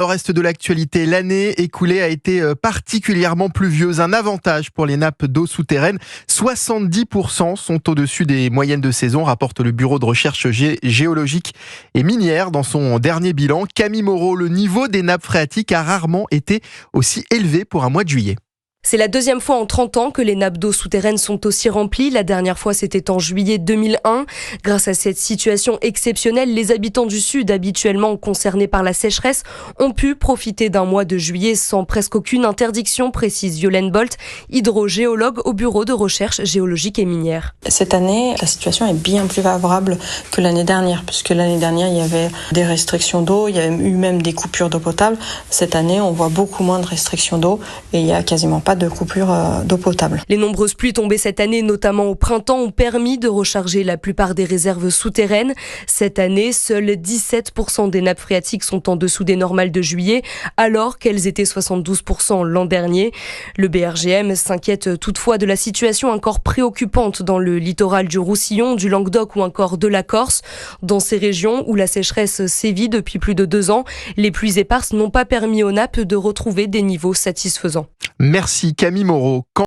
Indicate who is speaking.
Speaker 1: Au reste de l'actualité, l'année écoulée a été particulièrement pluvieuse. Un avantage pour les nappes d'eau souterraines. 70% sont au-dessus des moyennes de saison, rapporte le Bureau de recherche géologique et minière dans son dernier bilan. Camille Moreau, le niveau des nappes phréatiques a rarement été aussi élevé pour un mois de juillet.
Speaker 2: C'est la deuxième fois en 30 ans que les nappes d'eau souterraines sont aussi remplies. La dernière fois, c'était en juillet 2001. Grâce à cette situation exceptionnelle, les habitants du Sud, habituellement concernés par la sécheresse, ont pu profiter d'un mois de juillet sans presque aucune interdiction, précise Yolène Bolt, hydrogéologue au Bureau de recherche géologique et minière.
Speaker 3: Cette année, la situation est bien plus favorable que l'année dernière, puisque l'année dernière, il y avait des restrictions d'eau, il y a eu même des coupures d'eau potable. Cette année, on voit beaucoup moins de restrictions d'eau et il n'y a quasiment pas de coupure d'eau potable.
Speaker 2: Les nombreuses pluies tombées cette année, notamment au printemps, ont permis de recharger la plupart des réserves souterraines. Cette année, seuls 17% des nappes phréatiques sont en dessous des normales de juillet, alors qu'elles étaient 72% l'an dernier. Le BRGM s'inquiète toutefois de la situation encore préoccupante dans le littoral du Roussillon, du Languedoc ou encore de la Corse. Dans ces régions où la sécheresse sévit depuis plus de 2 ans, les pluies éparses n'ont pas permis aux nappes de retrouver des niveaux satisfaisants.
Speaker 1: Merci Camille Moreau.